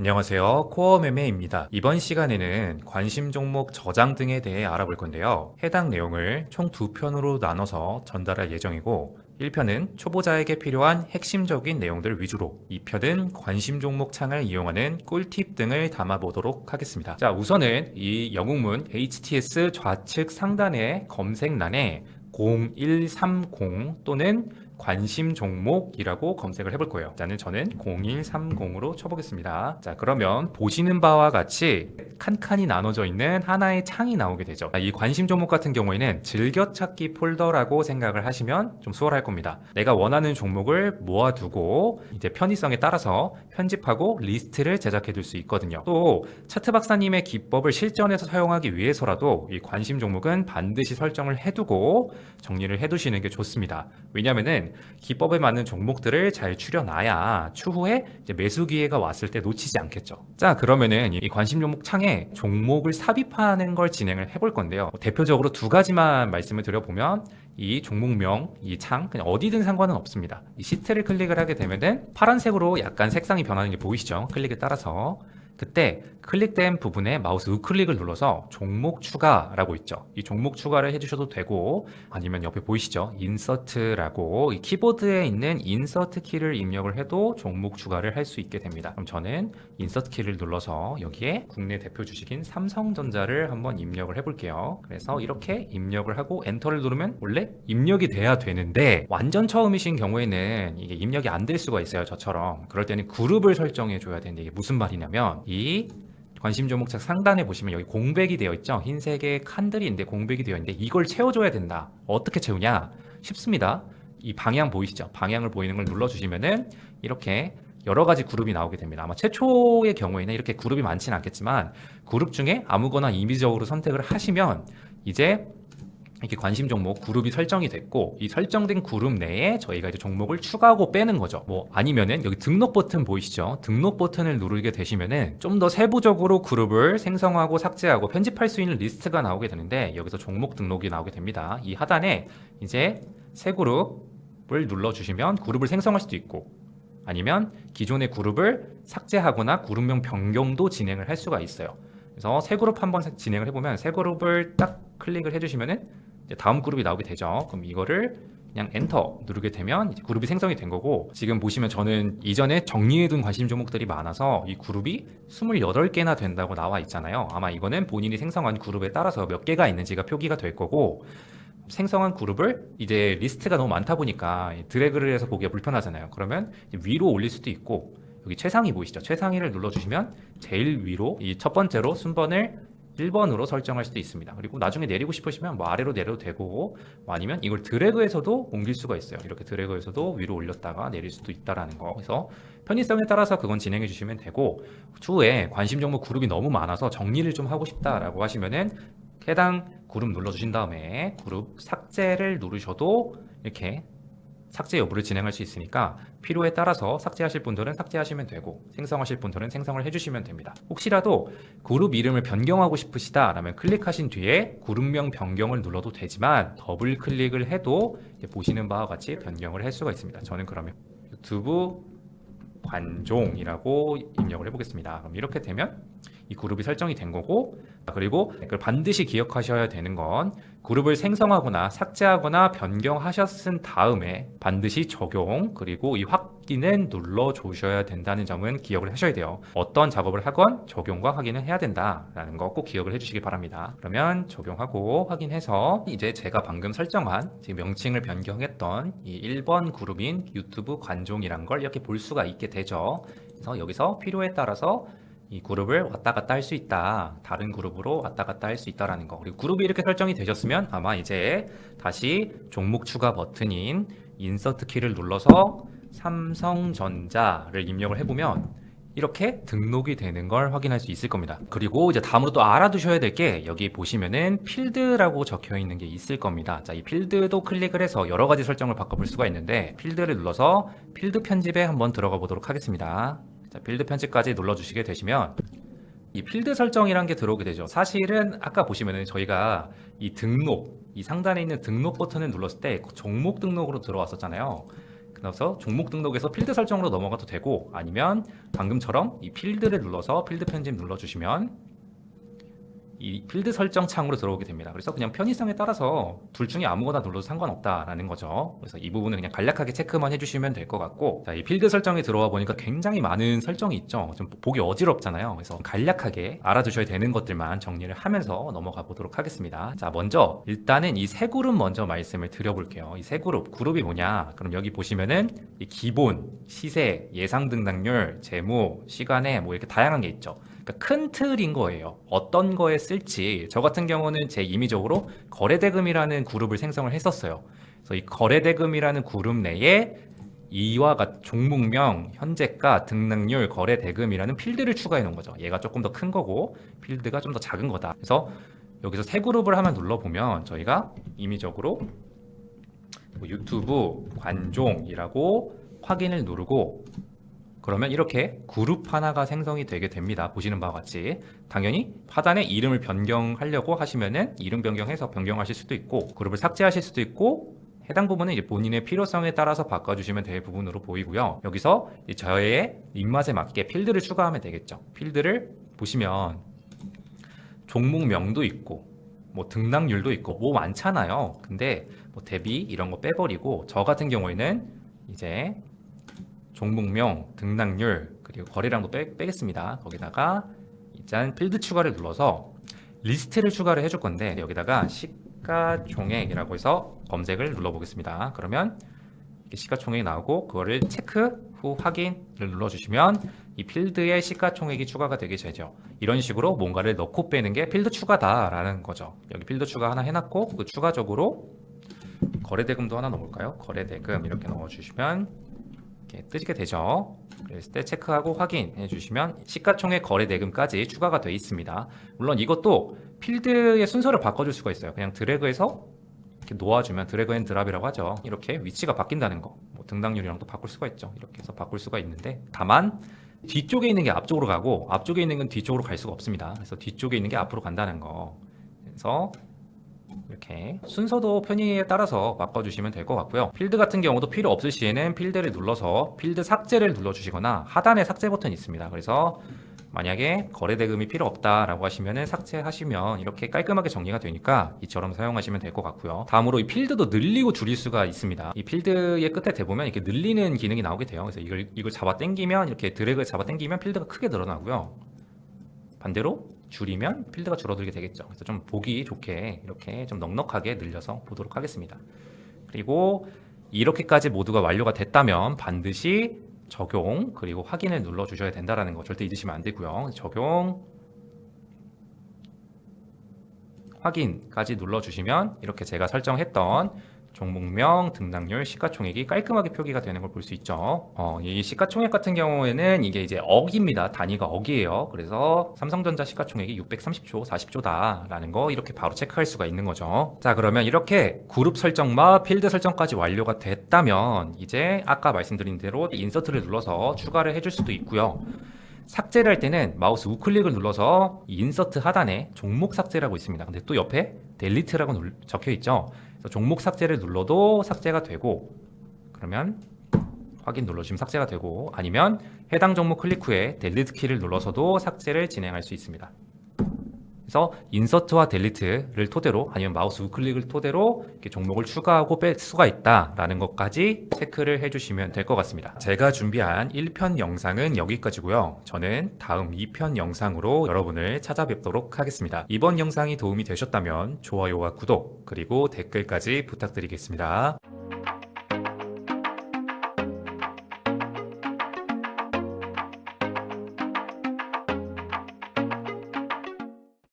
안녕하세요. 코어 매매입니다. 이번 시간에는 관심 종목 저장 등에 대해 알아볼 건데요. 해당 내용을 총 2편으로 나눠서 전달할 예정이고 1편은 초보자에게 필요한 핵심적인 내용들 위주로 2편은 관심 종목 창을 이용하는 꿀팁 등을 담아보도록 하겠습니다. 자, 우선은 이 영웅문 HTS 좌측 상단의 검색란에 0130 또는 관심 종목이라고 검색을 해볼 거예요. 일단은 저는 0130으로 쳐보겠습니다. 자, 그러면 보시는 바와 같이 칸칸이 나눠져 있는 하나의 창이 나오게 되죠. 이 관심 종목 같은 경우에는 즐겨찾기 폴더라고 생각을 하시면 좀 수월할 겁니다. 내가 원하는 종목을 모아두고 이제 편의성에 따라서 편집하고 리스트를 제작해 둘 수 있거든요. 또 차트 박사님의 기법을 실전에서 사용하기 위해서라도 이 관심 종목은 반드시 설정을 해두고 정리를 해두시는 게 좋습니다. 왜냐면은 기법에 맞는 종목들을 잘 추려놔야 추후에 이제 매수 기회가 왔을 때 놓치지 않겠죠. 자, 그러면은 이 관심 종목 창에 종목을 삽입하는 걸 진행을 해볼 건데요. 대표적으로 두 가지만 말씀을 드려보면 이 종목명, 이 창 그냥 어디든 상관은 없습니다. 이 시트를 클릭을 하게 되면은 파란색으로 약간 색상이 변하는 게 보이시죠? 클릭에 따라서. 그때 클릭된 부분에 마우스 우클릭을 눌러서 종목 추가라고 있죠. 이 종목 추가를 해주셔도 되고 아니면 옆에 보이시죠? 인서트라고 이 키보드에 있는 인서트 키를 입력을 해도 종목 추가를 할 수 있게 됩니다. 그럼 저는 인서트 키를 눌러서 여기에 국내 대표 주식인 삼성전자를 한번 입력을 해볼게요. 그래서 이렇게 입력을 하고 엔터를 누르면 원래 입력이 돼야 되는데 완전 처음이신 경우에는 이게 입력이 안 될 수가 있어요. 저처럼. 그럴 때는 그룹을 설정해 줘야 되는데 이게 무슨 말이냐면 이 관심 종목 창 상단에 보시면 여기 공백이 되어 있죠. 흰색의 칸들이 있는데 공백이 되어 있는데 이걸 채워줘야 된다. 어떻게 채우냐? 쉽습니다. 이 방향 보이시죠? 방향을 보이는 걸 눌러주시면은 이렇게 여러 가지 그룹이 나오게 됩니다. 아마 최초의 경우에는 이렇게 그룹이 많지는 않겠지만 그룹 중에 아무거나 임의적으로 선택을 하시면 이제 이렇게 관심 종목 그룹이 설정이 됐고 이 설정된 그룹 내에 저희가 이제 종목을 추가하고 빼는 거죠. 뭐 아니면은 여기 등록 버튼 보이시죠? 등록 버튼을 누르게 되시면은 좀 더 세부적으로 그룹을 생성하고 삭제하고 편집할 수 있는 리스트가 나오게 되는데 여기서 종목 등록이 나오게 됩니다. 이 하단에 이제 새 그룹을 눌러주시면 그룹을 생성할 수도 있고 아니면 기존의 그룹을 삭제하거나 그룹명 변경도 진행을 할 수가 있어요. 그래서 새 그룹 한번 진행을 해보면 새 그룹을 딱 클릭을 해주시면은 이제 다음 그룹이 나오게 되죠. 그럼 이거를 그냥 엔터 누르게 되면 이제 그룹이 생성이 된 거고 지금 보시면 저는 이전에 정리해둔 관심 종목들이 많아서 이 그룹이 28개나 된다고 나와 있잖아요. 아마 이거는 본인이 생성한 그룹에 따라서 몇 개가 있는지가 표기가 될 거고 생성한 그룹을 이제 리스트가 너무 많다 보니까 드래그를 해서 보기가 불편하잖아요. 그러면 위로 올릴 수도 있고 여기 최상위 보이시죠? 최상위를 눌러주시면 제일 위로 이 첫 번째로 순번을 1번으로 설정할 수도 있습니다. 그리고 나중에 내리고 싶으시면 뭐 아래로 내려도 되고 뭐 아니면 이걸 드래그해서도 옮길 수가 있어요. 이렇게 드래그해서도 위로 올렸다가 내릴 수도 있다라는 거. 그래서 편의성에 따라서 그건 진행해 주시면 되고 추후에 관심 종목 그룹이 너무 많아서 정리를 좀 하고 싶다라고 하시면은 해당 그룹 눌러주신 다음에 그룹 삭제를 누르셔도 이렇게 삭제 여부를 진행할 수 있으니까 필요에 따라서 삭제하실 분들은 삭제하시면 되고 생성하실 분들은 생성을 해주시면 됩니다. 혹시라도 그룹 이름을 변경하고 싶으시다라면 클릭하신 뒤에 그룹명 변경을 눌러도 되지만 더블 클릭을 해도 보시는 바와 같이 변경을 할 수가 있습니다. 저는 그러면 유튜브 관종이라고 입력을 해보겠습니다. 그럼 이렇게 되면 이 그룹이 설정이 된 거고 그리고 그걸 반드시 기억하셔야 되는 건 그룹을 생성하거나 삭제하거나 변경하셨은 다음에 반드시 적용 그리고 이 확인은 눌러주셔야 된다는 점은 기억을 하셔야 돼요. 어떤 작업을 하건 적용과 확인을 해야 된다라는 거 꼭 기억을 해주시기 바랍니다. 그러면 적용하고 확인해서 이제 제가 방금 설정한 지금 명칭을 변경했던 이 1번 그룹인 유튜브 관종이란 걸 이렇게 볼 수가 있게 되죠. 그래서 여기서 필요에 따라서 이 그룹을 왔다 갔다 할 수 있다. 다른 그룹으로 왔다 갔다 할 수 있다라는 거. 그리고 그룹이 이렇게 설정이 되셨으면 아마 이제 다시 종목 추가 버튼인 인서트 키를 눌러서 삼성전자를 입력을 해보면 이렇게 등록이 되는 걸 확인할 수 있을 겁니다. 그리고 이제 다음으로 또 알아두셔야 될 게 여기 보시면은 필드라고 적혀 있는 게 있을 겁니다. 자, 이 필드도 클릭을 해서 여러 가지 설정을 바꿔볼 수가 있는데 필드를 눌러서 필드 편집에 한번 들어가 보도록 하겠습니다. 자, 필드 편집까지 눌러주시게 되시면 이 필드 설정이란 게 들어오게 되죠. 사실은 아까 보시면은 저희가 이 등록, 이 상단에 있는 등록 버튼을 눌렀을 때 종목 등록으로 들어왔었잖아요. 그래서 종목 등록에서 필드 설정으로 넘어가도 되고, 아니면 방금처럼 이 필드를 눌러서 필드 편집 눌러주시면 이 필드 설정 창으로 들어오게 됩니다. 그래서 그냥 편의성에 따라서 둘 중에 아무거나 눌러도 상관없다라는 거죠. 그래서 이 부분은 그냥 간략하게 체크만 해주시면 될 것 같고, 자, 이 필드 설정에 들어와 보니까 굉장히 많은 설정이 있죠. 좀 보기 어지럽잖아요. 그래서 간략하게 알아두셔야 되는 것들만 정리를 하면서 넘어가 보도록 하겠습니다. 자, 먼저 일단은 이 세 그룹 먼저 말씀을 드려볼게요. 이 세 그룹이 뭐냐? 그럼 여기 보시면은 이 기본, 시세, 예상 등락률, 재무, 시간에 뭐 이렇게 다양한 게 있죠. 그러니까 큰 틀인 거예요. 어떤 거에 쓸지. 저 같은 경우는 제 임의적으로 거래대금이라는 그룹을 생성을 했었어요. 그래서 이 거래대금이라는 그룹 내에 이와 같은 종목명, 현재가, 등락률, 거래대금이라는 필드를 추가해 놓은 거죠. 얘가 조금 더 큰 거고 필드가 좀 더 작은 거다. 그래서 여기서 세 그룹을 하나 눌러보면 저희가 임의적으로 뭐 유튜브 관종이라고 확인을 누르고, 그러면 이렇게 그룹 하나가 생성이 되게 됩니다. 보시는 바와 같이. 당연히 하단에 이름을 변경하려고 하시면은 이름 변경해서 변경하실 수도 있고, 그룹을 삭제하실 수도 있고, 해당 부분은 이제 본인의 필요성에 따라서 바꿔주시면 될 부분으로 보이고요. 여기서 저의 입맛에 맞게 필드를 추가하면 되겠죠. 필드를 보시면 종목명도 있고, 뭐 등락률도 있고, 뭐 많잖아요. 근데 뭐 대비 이런 거 빼버리고, 저 같은 경우에는 이제 종목명, 등락률, 그리고 거래량도 빼겠습니다. 거기다가 일단 필드 추가를 눌러서 리스트를 추가를 해줄 건데, 여기다가 시가총액이라고 해서 검색을 눌러보겠습니다. 그러면 시가총액이 나오고, 그거를 체크 후 확인을 눌러주시면 이 필드에 시가총액이 추가가 되게 되죠. 이런 식으로 뭔가를 넣고 빼는 게 필드 추가다라는 거죠. 여기 필드 추가 하나 해놨고, 그 추가적으로 거래대금도 하나 넣어볼까요? 거래대금 이렇게 넣어주시면 이렇게 뜨게 되죠. 그랬을 때 체크하고 확인해 주시면 시가총액 거래대금까지 추가가 되어 있습니다. 물론 이것도 필드의 순서를 바꿔줄 수가 있어요. 그냥 드래그해서 이렇게 놓아주면, 드래그 앤 드랍이라고 하죠. 이렇게 위치가 바뀐다는 거, 뭐 등락률이랑도 바꿀 수가 있죠. 이렇게 해서 바꿀 수가 있는데, 다만 뒤쪽에 있는 게 앞쪽으로 가고 앞쪽에 있는 건 뒤쪽으로 갈 수가 없습니다. 그래서 뒤쪽에 있는 게 앞으로 간다는 거. 그래서 이렇게 순서도 편의에 따라서 바꿔주시면 될 것 같고요. 필드 같은 경우도 필요 없을 시에는 필드를 눌러서 필드 삭제를 눌러주시거나, 하단에 삭제 버튼이 있습니다. 그래서 만약에 거래대금이 필요 없다라고 하시면은 삭제하시면 이렇게 깔끔하게 정리가 되니까 이처럼 사용하시면 될 것 같고요. 다음으로 이 필드도 늘리고 줄일 수가 있습니다. 이 필드의 끝에 대보면 이렇게 늘리는 기능이 나오게 돼요. 그래서 이걸 잡아 당기면, 이렇게 드래그 잡아 당기면 필드가 크게 늘어나고요. 반대로 줄이면 필드가 줄어들게 되겠죠. 그래서 좀 보기 좋게 이렇게 좀 넉넉하게 늘려서 보도록 하겠습니다. 그리고 이렇게까지 모두가 완료가 됐다면 반드시 적용, 그리고 확인을 눌러 주셔야 된다는 거 절대 잊으시면 안 되고요. 적용, 확인까지 눌러 주시면 이렇게 제가 설정했던 종목명, 등락률, 시가총액이 깔끔하게 표기가 되는 걸 볼 수 있죠. 이 시가총액 같은 경우에는 이게 이제 억입니다. 단위가 억이에요. 그래서 삼성전자 시가총액이 630조, 40조다라는 거 이렇게 바로 체크할 수가 있는 거죠. 자, 그러면 이렇게 그룹 설정과 필드 설정까지 완료가 됐다면 이제 아까 말씀드린 대로 인서트를 눌러서 추가를 해줄 수도 있고요. 삭제를 할 때는 마우스 우클릭을 눌러서 인서트 하단에 종목 삭제라고 있습니다. 근데 또 옆에 델리트라고 적혀 있죠. 그래서 종목 삭제를 눌러도 삭제가 되고, 그러면 확인 눌러주시면 삭제가 되고, 아니면 해당 종목 클릭 후에 델리트 키를 눌러서도 삭제를 진행할 수 있습니다. 그래서 인서트와 델리트를 토대로, 아니면 마우스 우클릭을 토대로 이렇게 종목을 추가하고 뺄 수가 있다라는 것까지 체크를 해주시면 될 것 같습니다. 제가 준비한 1편 영상은 여기까지고요. 저는 다음 2편 영상으로 여러분을 찾아뵙도록 하겠습니다. 이번 영상이 도움이 되셨다면 좋아요와 구독, 그리고 댓글까지 부탁드리겠습니다.